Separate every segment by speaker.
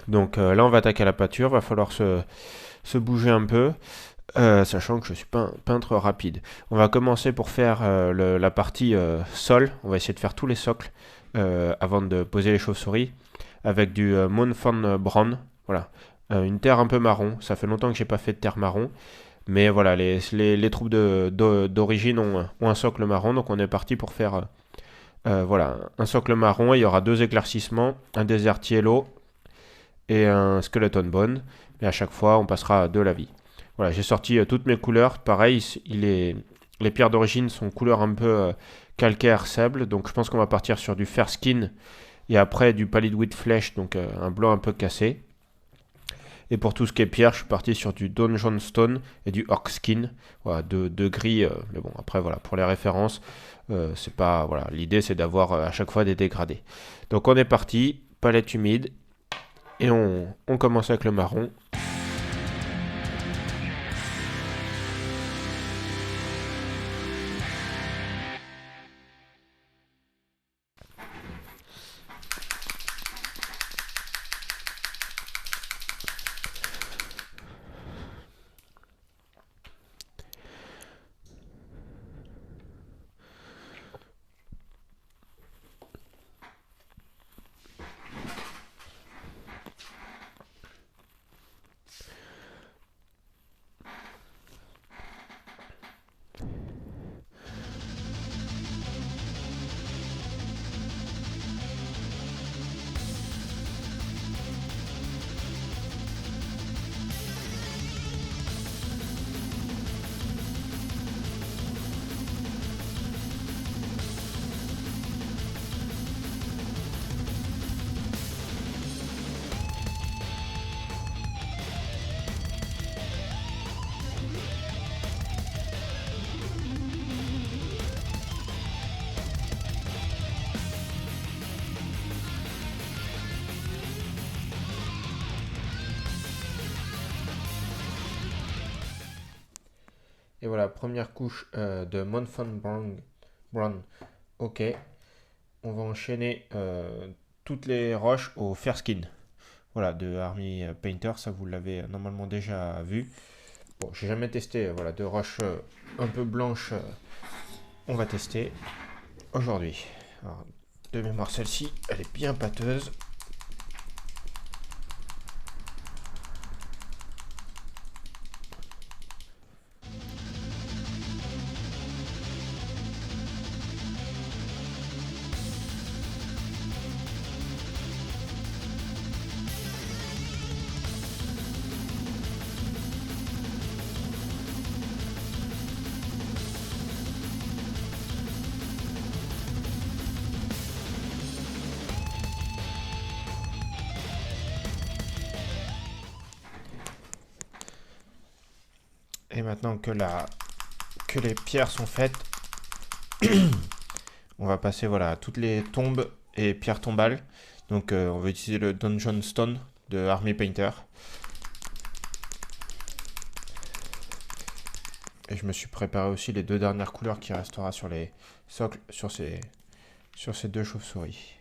Speaker 1: Donc là, on va attaquer la pâture, va falloir se bouger un peu, sachant que je suis pas un peintre rapide. On va commencer pour faire la partie sol. On va essayer de faire tous les socles avant de poser les chauves-souris avec du Moonfan Brown. Voilà. Une terre un peu marron. Ça fait longtemps que j'ai pas fait de terre marron. Mais voilà, les troupes d'origine ont un socle marron. Donc on est parti pour faire voilà, un socle marron. Il y aura deux éclaircissements, un Desert Yellow et un Skeleton Bone. Et à chaque fois, on passera de la vie. Voilà, j'ai sorti toutes mes couleurs. Pareil, les pierres d'origine sont couleurs un peu calcaire, sable. Donc je pense qu'on va partir sur du fair skin et après du Pallid Wheat Flesh, donc un blanc un peu cassé. Et pour tout ce qui est pierre, je suis parti sur du Donjon Stone et du Orc Skin. Voilà, deux gris. Mais bon, après, voilà, pour les références, c'est pas. Voilà, l'idée, c'est d'avoir à chaque fois des dégradés. Donc, on est parti, palette humide, et on commence avec le marron. Et voilà, première couche de Monfort Brown. Ok, on va enchaîner toutes les roches au Fairskin. Voilà, de Army Painter, ça vous l'avez normalement déjà vu. Bon, j'ai jamais testé, voilà, de roches un peu blanches, on va tester aujourd'hui. Alors, de mémoire, celle-ci, elle est bien pâteuse. Et maintenant que les pierres sont faites, on va passer voilà, à toutes les tombes et pierres tombales. Donc on va utiliser le Dungeon Stone de Army Painter. Et je me suis préparé aussi les deux dernières couleurs qui restera sur les socles sur ces deux chauves-souris.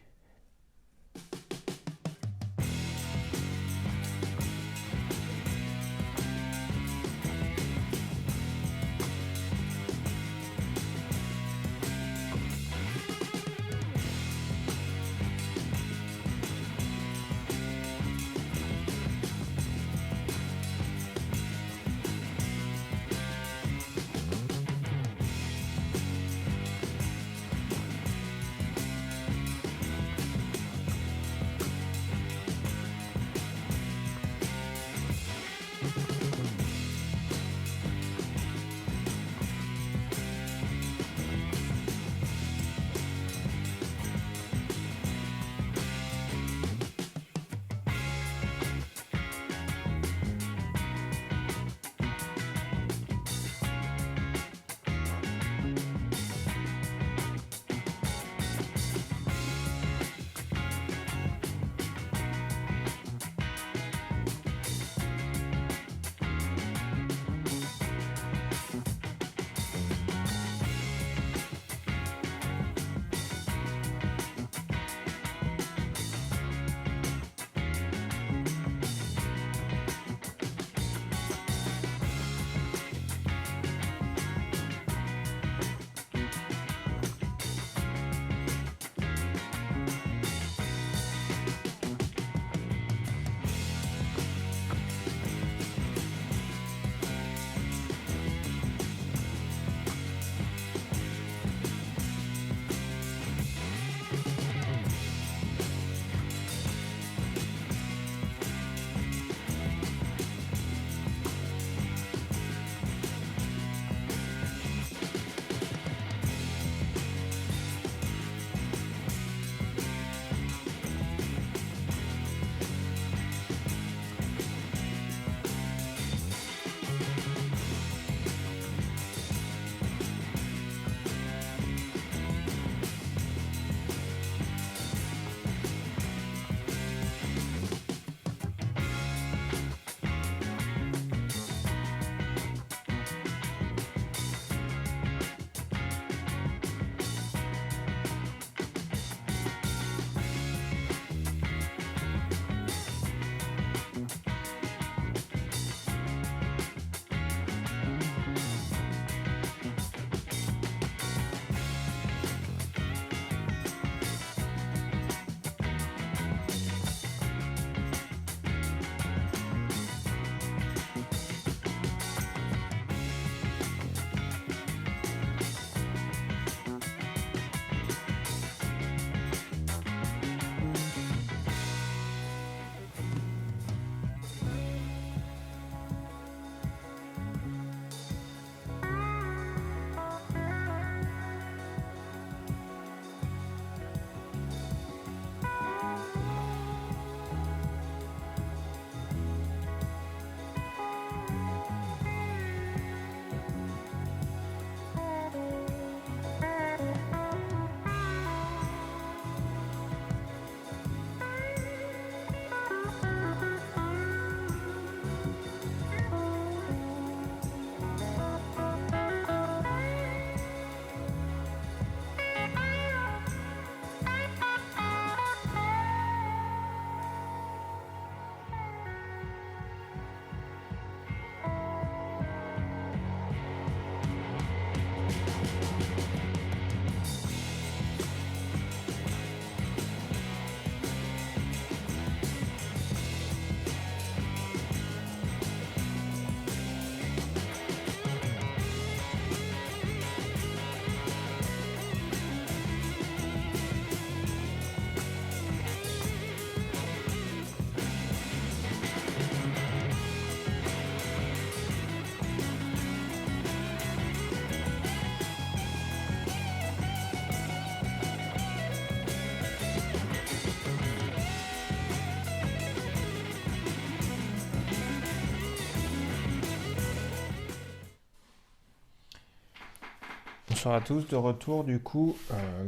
Speaker 1: Bonsoir à tous, de retour du coup,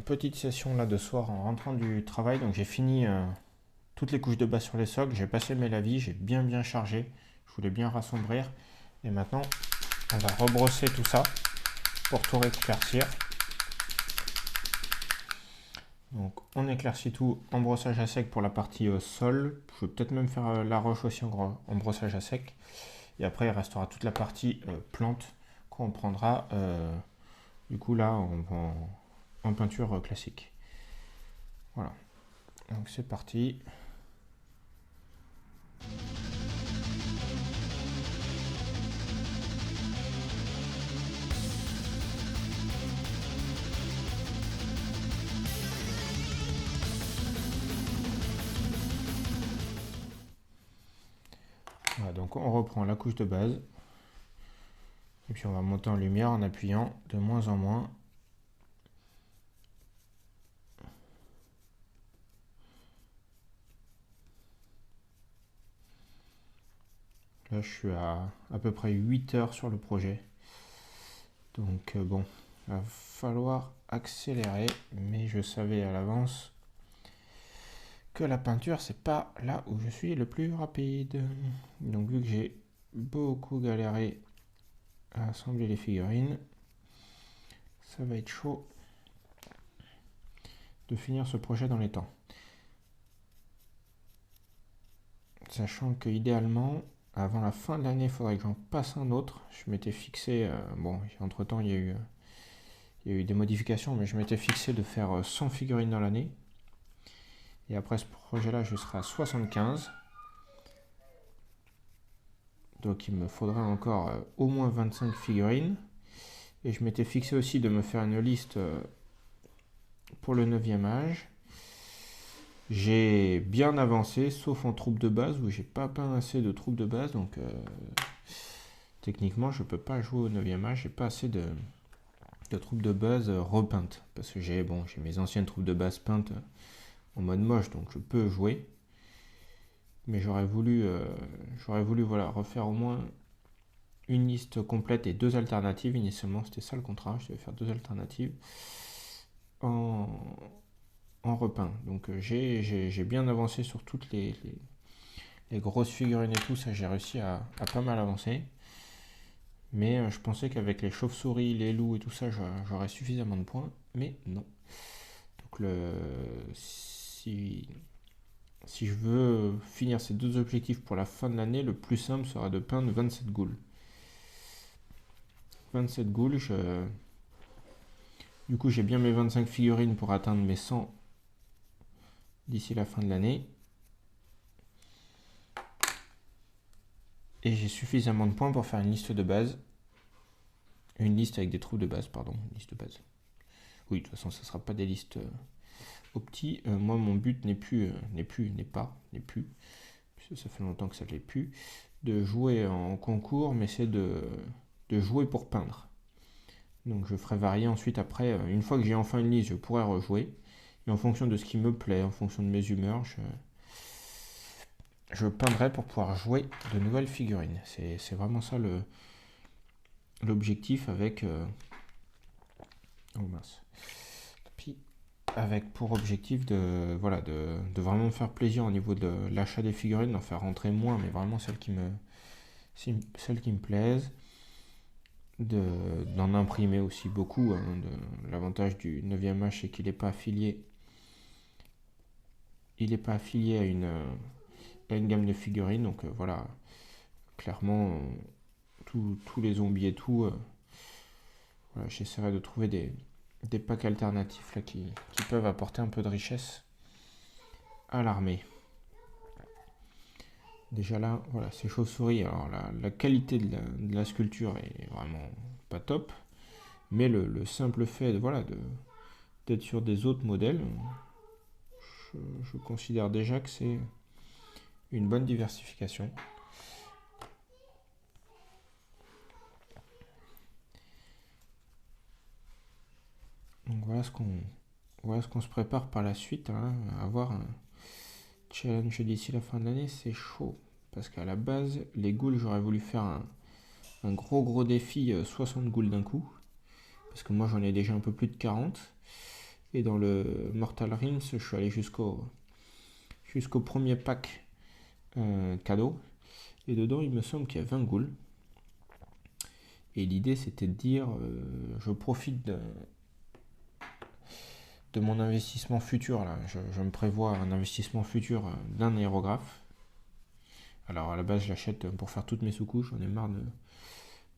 Speaker 1: petite session là de soir en rentrant du travail. Donc j'ai fini toutes les couches de base sur les socles, j'ai passé mes lavis, j'ai bien chargé, je voulais bien rassombrir. Et maintenant on va rebrosser tout ça pour tout éclaircir. Donc on éclaircit tout en brossage à sec pour la partie sol. Je vais peut-être même faire la roche aussi en brossage à sec. Et après il restera toute la partie plante qu'on prendra du coup là en peinture classique. Voilà, donc c'est parti. Voilà, donc on reprend la couche de base. Et puis on va monter en lumière en appuyant de moins en moins. Là je suis à peu près 8 heures sur le projet. Donc bon, il va falloir accélérer. Mais je savais à l'avance que la peinture c'est pas là où je suis le plus rapide. Donc vu que j'ai beaucoup galéré à assembler les figurines, ça va être chaud de finir ce projet dans les temps. Sachant que idéalement, avant la fin de l'année, il faudrait que j'en passe un autre. Je m'étais fixé, bon, entre temps il y a eu des modifications, mais je m'étais fixé de faire 100 figurines dans l'année. Et après ce projet-là, je serai à 75. Donc il me faudrait encore au moins 25 figurines. Et je m'étais fixé aussi de me faire une liste pour le 9e âge. J'ai bien avancé, sauf en troupe de base, où j'ai pas peint assez de troupes de base. Donc techniquement, je peux pas jouer au 9e âge. J'ai pas assez de troupes de base repeintes. Parce que j'ai mes anciennes troupes de base peintes en mode moche, donc je peux jouer. Mais j'aurais voulu voilà, refaire au moins une liste complète et 2 alternatives. Initialement, c'était ça le contrat. Je devais faire 2 alternatives en repeint. Donc j'ai bien avancé sur toutes les grosses figurines et tout. Ça, j'ai réussi à pas mal avancer. Mais je pensais qu'avec les chauves-souris, les loups et tout ça, j'aurais suffisamment de points. Mais non. Donc si je veux finir ces 2 objectifs pour la fin de l'année, le plus simple sera de peindre 27 ghouls. 27 ghouls, du coup j'ai bien mes 25 figurines pour atteindre mes 100 d'ici la fin de l'année. Et j'ai suffisamment de points pour faire une liste de base. Une liste avec des troupes de base, pardon. Une liste de base. Oui, de toute façon, ça ne sera pas des listes opti. Moi, mon but n'est plus, puisque ça fait longtemps que ça ne l'est plus, de jouer en concours, mais c'est de jouer pour peindre. Donc je ferai varier ensuite après. Une fois que j'ai enfin une liste, je pourrai rejouer. Et en fonction de ce qui me plaît, en fonction de mes humeurs, je peindrai pour pouvoir jouer de nouvelles figurines. C'est vraiment ça l'objectif avec... oh mince. Puis, avec pour objectif de vraiment me faire plaisir au niveau de l'achat des figurines, d'en faire rentrer moins, mais vraiment celles qui me plaisent. D'en imprimer aussi beaucoup. L'avantage du 9e âge, c'est qu'il n'est pas affilié. Il n'est pas affilié à une gamme de figurines. Donc voilà, clairement, tous les zombies et tout, voilà, j'essaierai de trouver des packs alternatifs là, qui peuvent apporter un peu de richesse à l'armée. Déjà là, voilà, ces chauves-souris, alors la qualité de la sculpture est vraiment pas top, mais le simple fait d'être sur des autres modèles, je considère déjà que c'est une bonne diversification. Donc voilà ce qu'on se prépare par la suite, hein, à avoir un challenge d'ici la fin de l'année. C'est chaud, parce qu'à la base, les ghouls, j'aurais voulu faire un gros défi 60 ghouls d'un coup. parce que moi j'en ai déjà un peu plus de 40. Et dans le Mortal Realms, je suis allé jusqu'au premier pack cadeau. Et dedans, il me semble qu'il y a 20 ghouls. Et l'idée, c'était de dire, je profite de mon investissement futur. Là. Je me prévois un investissement futur d'un aérographe. Alors à la base, je l'achète pour faire toutes mes sous-couches. J'en ai marre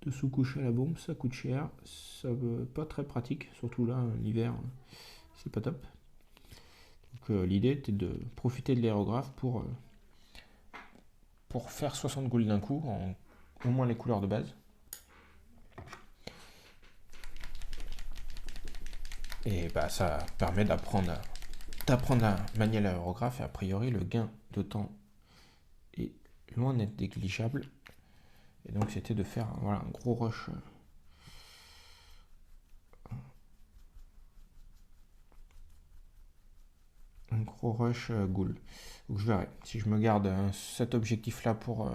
Speaker 1: de sous-coucher à la bombe. Ça coûte cher. Ça pas très pratique. Surtout là, l'hiver, c'est pas top. Donc l'idée était de profiter de l'aérographe pour faire 60 ghouls d'un coup, au moins les couleurs de base. Et bah, ça permet d'apprendre à manier l'aérographe, et a priori le gain de temps est loin d'être négligeable. Et donc c'était de faire voilà, un gros rush. Ghoul. Donc je verrai si je me garde cet objectif là pour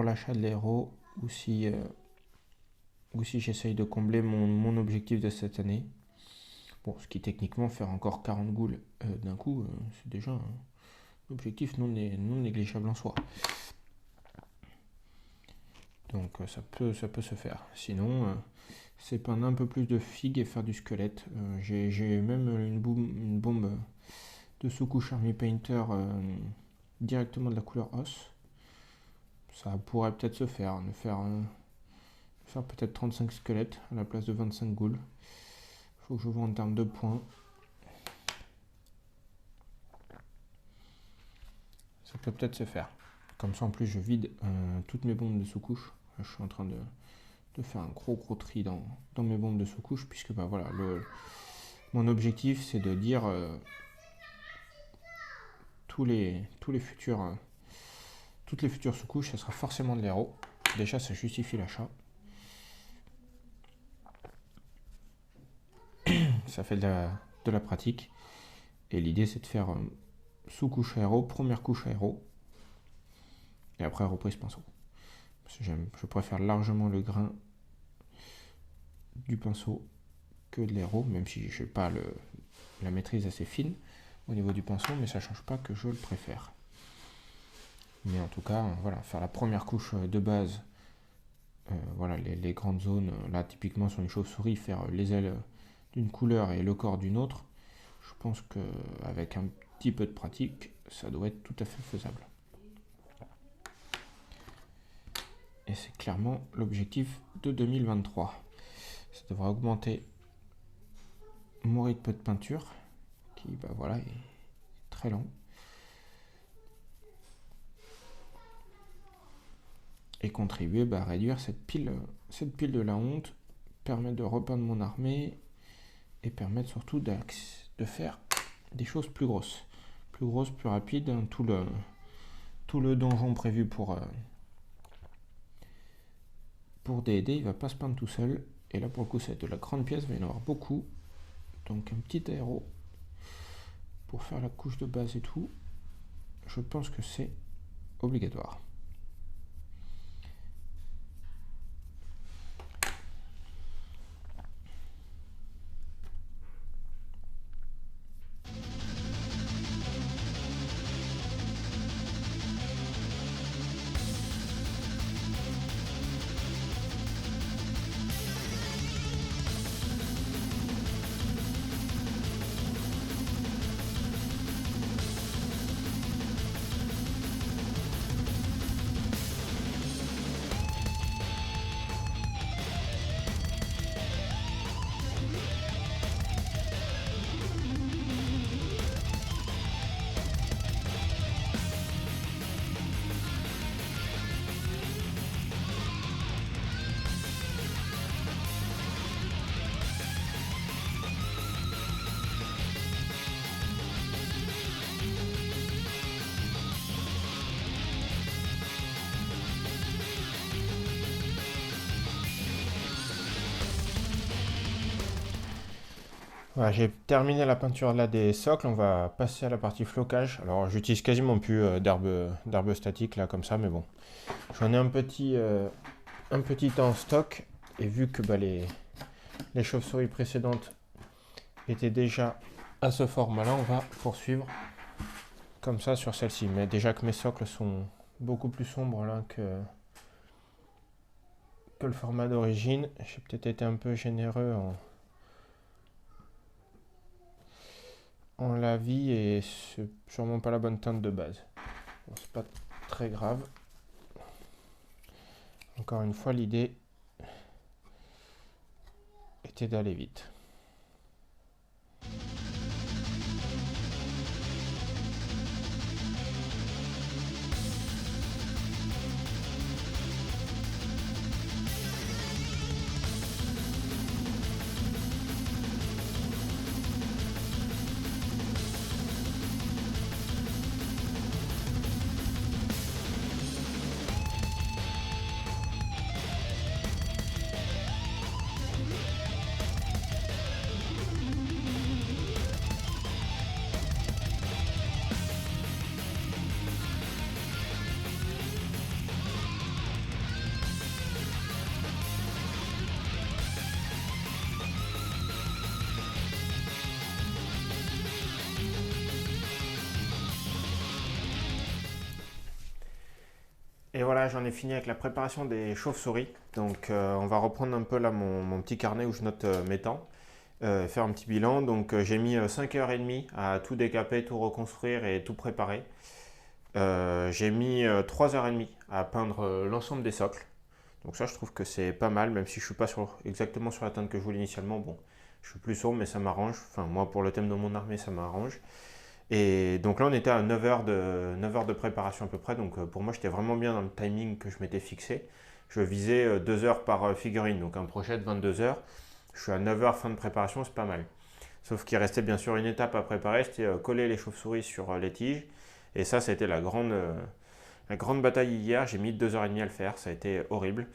Speaker 1: l'achat de l'héros ou si j'essaye de combler mon objectif de cette année. Bon, ce qui techniquement faire encore 40 ghouls d'un coup, c'est déjà un objectif non négligeable en soi. Donc ça peut se faire. Sinon, c'est peindre un peu plus de figues et faire du squelette. J'ai même une bombe de sous-couche Army Painter directement de la couleur os. Ça pourrait peut-être se faire, faire peut-être 35 squelettes à la place de 25 ghouls. Il faut que je vois en termes de points. Ça peut peut-être se faire. Comme ça en plus je vide toutes mes bombes de sous-couche. Je suis en train de faire un gros tri dans mes bombes de sous-couche, puisque bah voilà, mon objectif c'est de dire toutes les futures sous-couches, ça sera forcément de l'héros. Déjà ça justifie l'achat. Ça fait de la pratique. Et l'idée c'est de faire sous-couche aéro, première couche aéro, et après reprise pinceau. Parce que je préfère largement le grain du pinceau que de l'aéro, même si je n'ai pas la maîtrise assez fine au niveau du pinceau, mais ça ne change pas que je le préfère. Mais en tout cas, voilà, faire la première couche de base, voilà, les grandes zones, là typiquement sur une chauve-souris, faire les ailes d'une couleur et le corps d'une autre, je pense qu'avec un petit peu de pratique, ça doit être tout à fait faisable. Et c'est clairement l'objectif de 2023. Ça devrait augmenter mon rythme de peinture, qui bah voilà, est très lent. Et contribuer à réduire cette pile de la honte, permettre de repeindre mon armée, et permettre surtout de faire des choses plus grosses, plus rapides. Tout le donjon prévu pour D&D, il va pas se peindre tout seul. Et là, pour le coup, c'est de la grande pièce, il va y en avoir beaucoup. Donc un petit aéro pour faire la couche de base et tout. Je pense que c'est obligatoire. Voilà, j'ai terminé la peinture là des socles, on va passer à la partie flocage. Alors j'utilise quasiment plus d'herbe statique là comme ça, mais bon. J'en ai un petit en stock, et vu que les chauves-souris précédentes étaient déjà à ce format-là. On va poursuivre comme ça sur celle-ci. Mais déjà que mes socles sont beaucoup plus sombres là que le format d'origine, j'ai peut-être été un peu généreux en la vie et c'est sûrement pas la bonne teinte de base. Bon, c'est pas très grave. Encore une fois, l'idée était d'aller vite. Et voilà, j'en ai fini avec la préparation des chauves-souris. Donc on va reprendre un peu là mon petit carnet où je note mes temps. Faire un petit bilan. Donc j'ai mis 5h30 à tout décaper, tout reconstruire et tout préparer. J'ai mis 3h30 à peindre l'ensemble des socles. Donc ça je trouve que c'est pas mal, même si je suis pas exactement sur la teinte que je voulais initialement. Bon, je suis plus sombre mais ça m'arrange. Enfin moi pour le thème de mon armée ça m'arrange. Et donc là, on était à 9 heures de préparation à peu près. Donc pour moi, j'étais vraiment bien dans le timing que je m'étais fixé. Je visais 2 heures par figurine, donc un projet de 22 heures. Je suis à 9 heures fin de préparation, c'est pas mal. Sauf qu'il restait bien sûr une étape à préparer, c'était coller les chauves-souris sur les tiges. Et ça a été la grande bataille hier. J'ai mis 2h30 à le faire, ça a été horrible.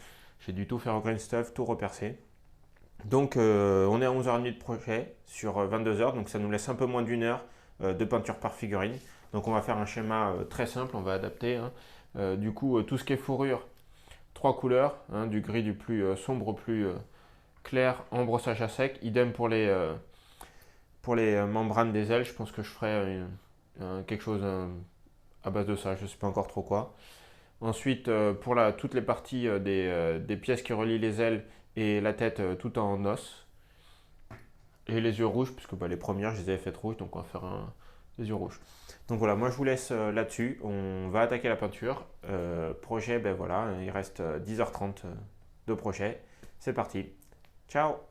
Speaker 1: J'ai dû tout faire au green stuff, tout repercer. Donc on est à 11h30 de projet sur 22 heures, donc ça nous laisse un peu moins d'une heure de peinture par figurine. Donc on va faire un schéma très simple, on va adapter. Hein. Du coup, tout ce qui est fourrure, 3 couleurs, hein, du gris du plus sombre au plus clair en brossage à sec. Idem pour les membranes des ailes, je pense que je ferai quelque chose à base de ça, je ne sais pas encore trop quoi. Ensuite, pour toutes les parties des pièces qui relient les ailes et la tête tout en os. Et les yeux rouges, puisque les premières, je les avais faites rouges, donc on va faire les yeux rouges. Donc voilà, moi je vous laisse là-dessus. On va attaquer la peinture. Projet, ben voilà, il reste 10h30 de projet. C'est parti. Ciao!